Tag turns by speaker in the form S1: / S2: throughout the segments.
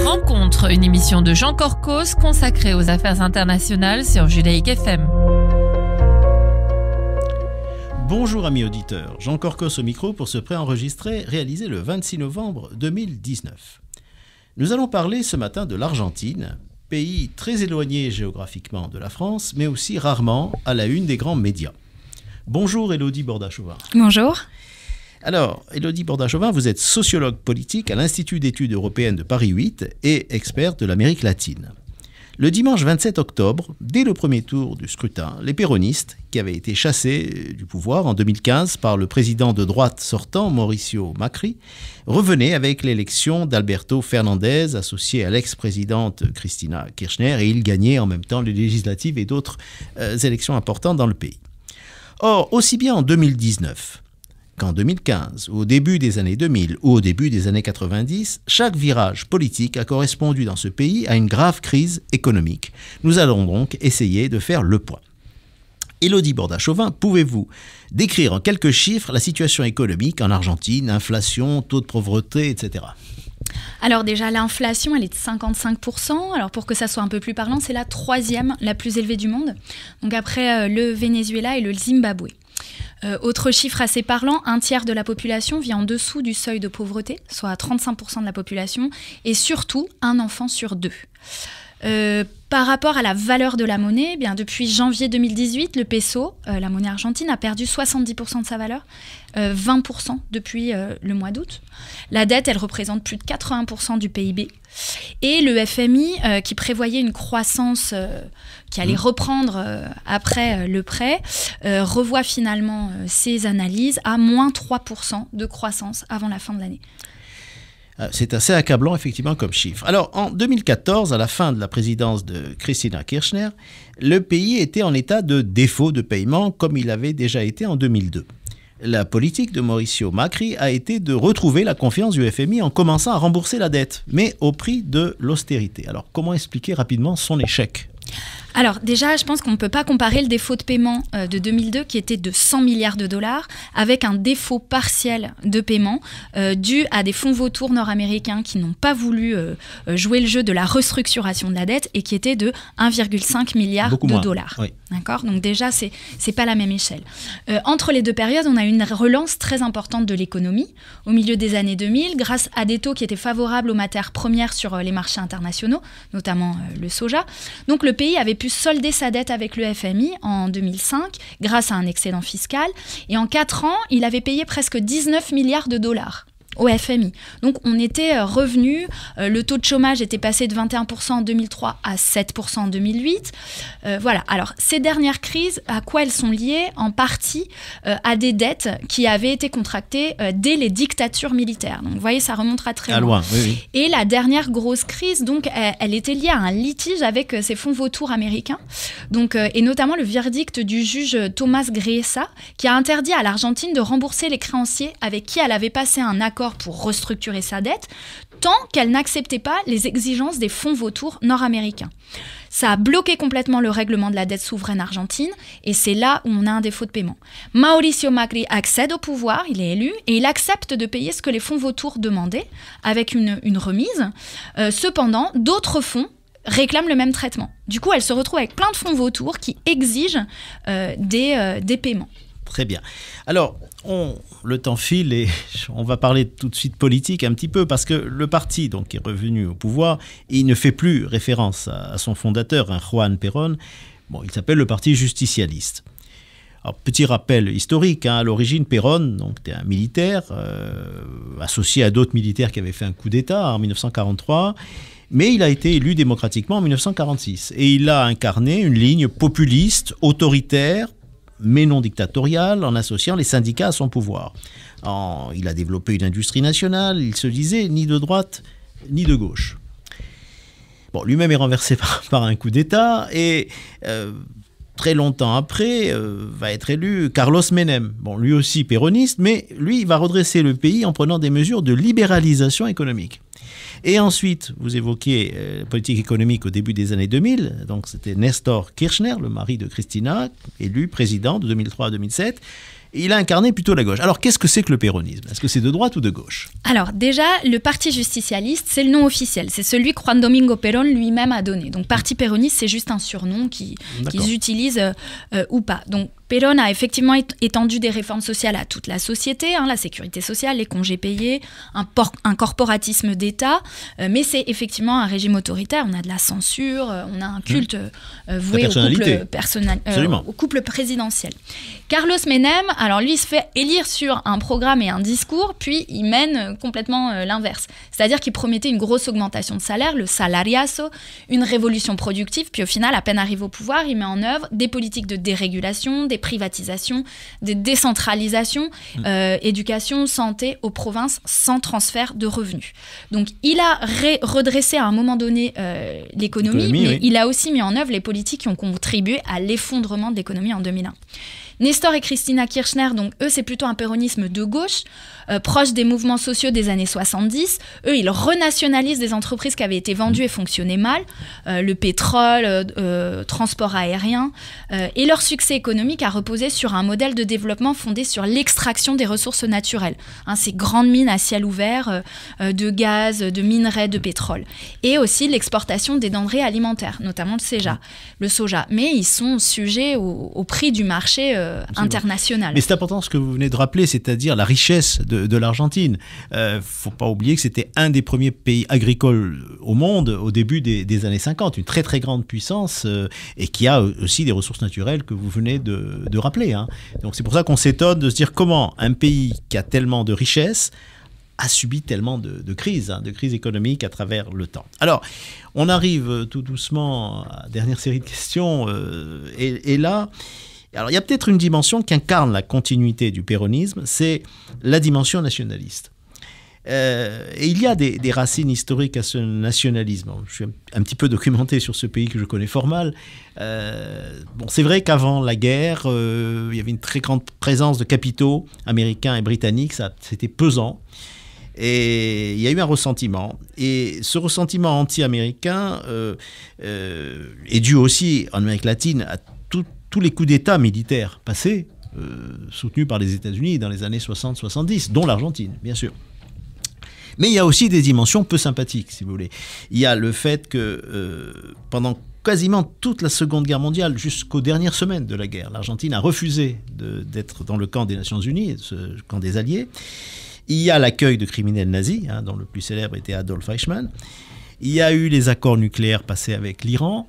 S1: Rencontre, une émission de Jean Corcos consacrée aux affaires internationales sur Judaïque FM.
S2: Bonjour amis auditeurs, Jean Corcos au micro pour ce préenregistré réalisé le 26 novembre 2019. Nous allons parler ce matin de l'Argentine, pays très éloigné géographiquement de la France, mais aussi rarement à la une des grands médias. Bonjour Élodie Borda-Chauvin.
S3: Bonjour.
S2: Alors, Élodie Borda-Chauvin, vous êtes sociologue politique à l'Institut d'études européennes de Paris 8 et experte de l'Amérique latine. Le dimanche 27 octobre, dès le premier tour du scrutin, les péronistes, qui avaient été chassés du pouvoir en 2015 par le président de droite sortant, Mauricio Macri, revenaient avec l'élection d'Alberto Fernandez, associé à l'ex-présidente Cristina Kirchner, et ils gagnaient en même temps les législatives et d'autres élections importantes dans le pays. Or, aussi bien en 2019 qu'en 2015, au début des années 2000 ou au début des années 90, chaque virage politique a correspondu dans ce pays à une grave crise économique. Nous allons donc essayer de faire le point. Élodie Borda-Chauvin, pouvez-vous décrire en quelques chiffres la situation économique en Argentine, inflation, taux de pauvreté, etc.
S3: Alors déjà, l'inflation, elle est de 55%. Alors pour que ça soit un peu plus parlant, c'est la troisième la plus élevée du monde. Donc après le Venezuela et le Zimbabwe. Autre chiffre assez parlant, un tiers de la population vit en dessous du seuil de pauvreté, soit 35% de la population, et surtout un enfant sur deux. Par rapport à la valeur de la monnaie, bien, depuis janvier 2018, le peso, la monnaie argentine, a perdu 70% de sa valeur, 20% depuis le mois d'août. La dette, elle représente plus de 80% du PIB. Et le FMI, qui prévoyait une croissance qui allait reprendre après le prêt, revoit finalement ses analyses à moins 3% de croissance avant la fin de l'année.
S2: C'est assez accablant, effectivement, comme chiffre. Alors, en 2014, à la fin de la présidence de Cristina Kirchner, le pays était en état de défaut de paiement, comme il avait déjà été en 2002. La politique de Mauricio Macri a été de retrouver la confiance du FMI en commençant à rembourser la dette, mais au prix de l'austérité. Alors, comment expliquer rapidement son échec ?
S3: Alors déjà, je pense qu'on ne peut pas comparer le défaut de paiement de 2002 qui était de 100 milliards de dollars avec un défaut partiel de paiement dû à des fonds vautours nord-américains qui n'ont pas voulu jouer le jeu de la restructuration de la dette et qui était de 1,5 milliard de dollars. Oui. D'accord ? Donc déjà, c'est pas la même échelle. Entre les deux périodes, on a eu une relance très importante de l'économie au milieu des années 2000 grâce à des taux qui étaient favorables aux matières premières sur les marchés internationaux, notamment le soja. Donc le pays avait pu solder sa dette avec le FMI en 2005 grâce à un excédent fiscal. Et en 4 ans, il avait payé presque 19 milliards de dollars au FMI. Donc on était revenu, le taux de chômage était passé de 21% en 2003 à 7% en 2008. Voilà, alors ces dernières crises, à quoi elles sont liées ? En partie à des dettes qui avaient été contractées dès les dictatures militaires. Donc vous voyez, ça remontera très loin. Oui, oui. Et la dernière grosse crise, donc, elle était liée à un litige avec ces fonds vautours américains, donc, et notamment le verdict du juge Thomas Griesa, qui a interdit à l'Argentine de rembourser les créanciers avec qui elle avait passé un accord pour restructurer sa dette, tant qu'elle n'acceptait pas les exigences des fonds vautours nord-américains. Ça a bloqué complètement le règlement de la dette souveraine argentine, et c'est là où on a un défaut de paiement. Mauricio Macri accède au pouvoir, il est élu, et il accepte de payer ce que les fonds vautours demandaient, avec une remise. Cependant, d'autres fonds réclament le même traitement. Du coup, elle se retrouve avec plein de fonds vautours qui exigent des paiements.
S2: Très bien. Alors, le temps file et on va parler tout de suite politique un petit peu parce que le parti donc, qui est revenu au pouvoir, il ne fait plus référence à son fondateur, Juan Perón. Bon, il s'appelle le Parti justicialiste. Alors, petit rappel historique, à l'origine, Perón était un militaire associé à d'autres militaires qui avaient fait un coup d'État en 1943. Mais il a été élu démocratiquement en 1946 et il a incarné une ligne populiste, autoritaire, mais non dictatorial, en associant les syndicats à son pouvoir. Il a développé une industrie nationale, il se disait ni de droite ni de gauche. Bon, lui-même est renversé par un coup d'État et très longtemps après va être élu Carlos Menem. Bon, lui aussi péroniste, mais lui il va redresser le pays en prenant des mesures de libéralisation économique. Et ensuite, vous évoquiez la politique économique au début des années 2000, donc c'était Néstor Kirchner, le mari de Cristina, élu président de 2003 à 2007. Et il a incarné plutôt la gauche. Alors, qu'est-ce que c'est que le péronisme? Est-ce que c'est de droite ou de gauche?
S3: Alors, déjà, le Parti justicialiste, c'est le nom officiel. C'est celui que Juan Domingo Perón lui-même a donné. Donc, Parti péroniste, c'est juste un surnom qu'ils utilisent ou pas. Donc, Perón a effectivement étendu des réformes sociales à toute la société, la sécurité sociale, les congés payés, un corporatisme d'État, mais c'est effectivement un régime autoritaire. On a de la censure, on a un culte voué au couple présidentiel. Carlos Menem, alors lui, il se fait élire sur un programme et un discours, puis il mène complètement l'inverse. C'est-à-dire qu'il promettait une grosse augmentation de salaire, le salariazo, une révolution productive, puis au final, à peine arrivé au pouvoir, il met en œuvre des politiques de dérégulation, des privatisations, des décentralisations, éducation, santé aux provinces sans transfert de revenus. Donc il a redressé à un moment donné l'économie, mais il a aussi mis en œuvre les politiques qui ont contribué à l'effondrement de l'économie en 2001. Nestor et Cristina Kirchner, donc eux, c'est plutôt un péronisme de gauche, proche des mouvements sociaux des années 70. Eux, ils renationalisent des entreprises qui avaient été vendues et fonctionnaient mal, le pétrole, transport aérien. Et leur succès économique a reposé sur un modèle de développement fondé sur l'extraction des ressources naturelles. Ces grandes mines à ciel ouvert de gaz, de minerais, de pétrole. Et aussi l'exportation des denrées alimentaires, notamment le soja. Mais ils sont sujets au prix du marché international.
S2: Mais c'est important ce que vous venez de rappeler, c'est-à-dire la richesse de l'Argentine. Faut pas oublier que c'était un des premiers pays agricoles au monde au début des années 50, une très très grande puissance et qui a aussi des ressources naturelles que vous venez de rappeler. Donc c'est pour ça qu'on s'étonne de se dire comment un pays qui a tellement de richesses a subi tellement de crises économiques à travers le temps. Alors, on arrive tout doucement à la dernière série de questions et là... Alors, il y a peut-être une dimension qui incarne la continuité du péronisme, c'est la dimension nationaliste. Et il y a des racines historiques à ce nationalisme. Je suis un petit peu documenté sur ce pays que je connais fort mal. C'est vrai qu'avant la guerre, il y avait une très grande présence de capitaux américains et britanniques, c'était pesant. Et il y a eu un ressentiment. Et ce ressentiment anti-américain est dû aussi, en Amérique latine, à tous les coups d'État militaires passés, soutenus par les États-Unis dans les années 60-70, dont l'Argentine, bien sûr. Mais il y a aussi des dimensions peu sympathiques, si vous voulez. Il y a le fait que pendant quasiment toute la Seconde Guerre mondiale, jusqu'aux dernières semaines de la guerre, l'Argentine a refusé d'être dans le camp des Nations Unies, ce camp des Alliés. Il y a l'accueil de criminels nazis, dont le plus célèbre était Adolf Eichmann. Il y a eu les accords nucléaires passés avec l'Iran.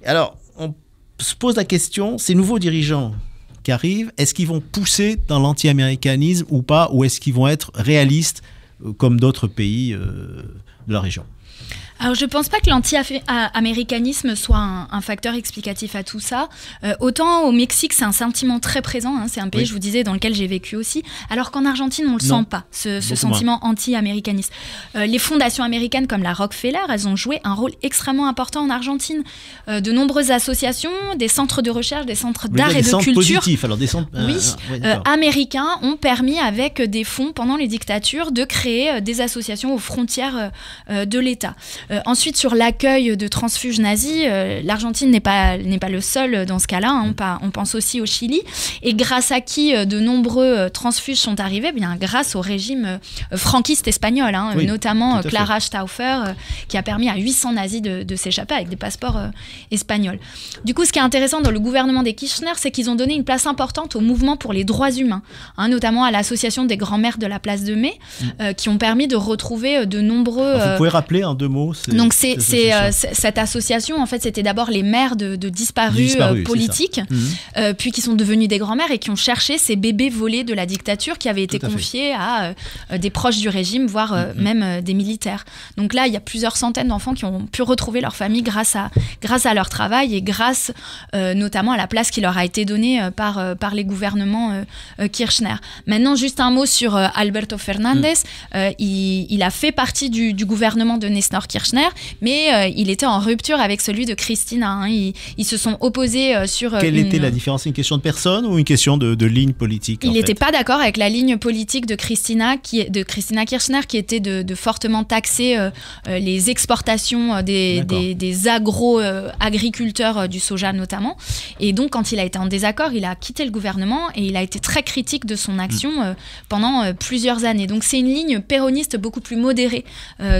S2: Alors, on se pose la question, ces nouveaux dirigeants qui arrivent, est-ce qu'ils vont pousser dans l'anti-américanisme ou pas, ou est-ce qu'ils vont être réalistes comme d'autres pays de la région?
S3: Alors, je ne pense pas que l'anti-américanisme soit un facteur explicatif à tout ça. Autant au Mexique, c'est un sentiment très présent. C'est un pays, je vous disais, dans lequel j'ai vécu aussi. Alors qu'en Argentine, on ne le sent pas, ce sentiment anti-américaniste. Les fondations américaines comme la Rockefeller, elles ont joué un rôle extrêmement important en Argentine. De nombreuses associations, des centres de recherche, des centres d'art et de culture.
S2: Positifs, alors des centres
S3: américains ont permis, avec des fonds pendant les dictatures, de créer des associations aux frontières de l'État. Ensuite, sur l'accueil de transfuges nazis, l'Argentine n'est pas le seul dans ce cas-là. On pense aussi au Chili. Et grâce à qui de nombreux transfuges sont arrivés? Bien, grâce au régime franquiste espagnol, notamment Clara Stauffer, qui a permis à 800 nazis de s'échapper avec des passeports espagnols. Du coup, ce qui est intéressant dans le gouvernement des Kirchner, c'est qu'ils ont donné une place importante au mouvement pour les droits humains, notamment à l'association des grands-mères de la place de Mai, qui ont permis de retrouver de nombreux...
S2: Vous pouvez rappeler en 2 mots
S3: Donc cette association, en fait, c'était d'abord les mères de disparus politiques, puis qui sont devenus des grands-mères et qui ont cherché ces bébés volés de la dictature qui avaient été confiés à des proches du régime, voire même des militaires. Donc là, il y a plusieurs centaines d'enfants qui ont pu retrouver leur famille grâce à leur travail et grâce notamment à la place qui leur a été donnée par les gouvernements Kirchner. Maintenant, juste un mot sur Alberto Fernández. Il a fait partie du gouvernement de Nestor Kirchner, mais il était en rupture avec celui de Cristina. Hein. Ils se sont opposés sur...
S2: Quelle était la différence? Une question de personne ou une question de ligne politique?
S3: Il n'était pas d'accord avec la ligne politique de Cristina Kirchner, qui était de fortement taxer les exportations des agro-agriculteurs du soja notamment. Et donc, quand il a été en désaccord, il a quitté le gouvernement et il a été très critique de son action pendant plusieurs années. Donc, c'est une ligne péroniste beaucoup plus modérée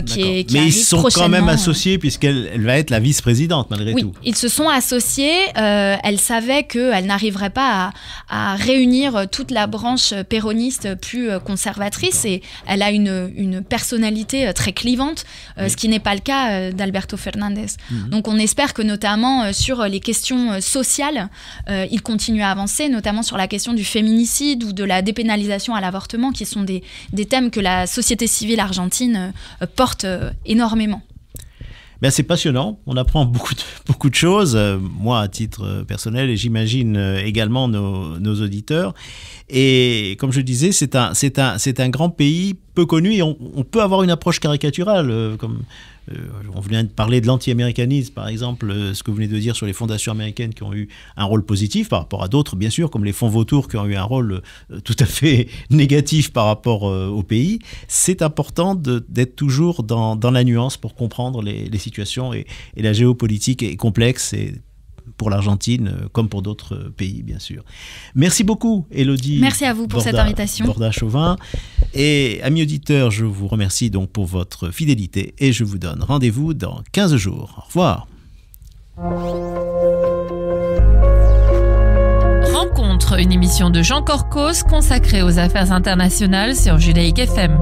S3: qui
S2: Mais ils sont quand même associés puisqu'elle va être la vice-présidente malgré tout.
S3: Ils se sont associés. Elle savait qu'elle n'arriverait pas à réunir toute la branche péroniste plus conservatrice et elle a une personnalité très clivante, ce qui n'est pas le cas d'Alberto Fernandez. Donc on espère que notamment sur les questions sociales, il continue à avancer, notamment sur la question du féminicide ou de la dépénalisation à l'avortement, qui sont des thèmes que la société civile argentine porte énormément.
S2: Ben, c'est passionnant, on apprend beaucoup de choses, moi à titre personnel et j'imagine également nos auditeurs. Et comme je disais, c'est un grand pays peu connu et on peut avoir une approche caricaturale. On venait de parler de l'anti-américanisme, par exemple, ce que vous venez de dire sur les fondations américaines qui ont eu un rôle positif par rapport à d'autres, bien sûr, comme les fonds vautours qui ont eu un rôle tout à fait négatif par rapport au pays. C'est important d'être toujours dans la nuance pour comprendre les situations et la géopolitique est complexe et pour l'Argentine comme pour d'autres pays, bien sûr. Merci beaucoup, Élodie.
S3: Merci à vous pour cette invitation.
S2: Borda-Chauvin. Et amis auditeurs, je vous remercie donc pour votre fidélité et je vous donne rendez-vous dans 15 jours. Au revoir.
S1: Rencontre, une émission de Jean Corcos consacrée aux affaires internationales sur Judaïque FM.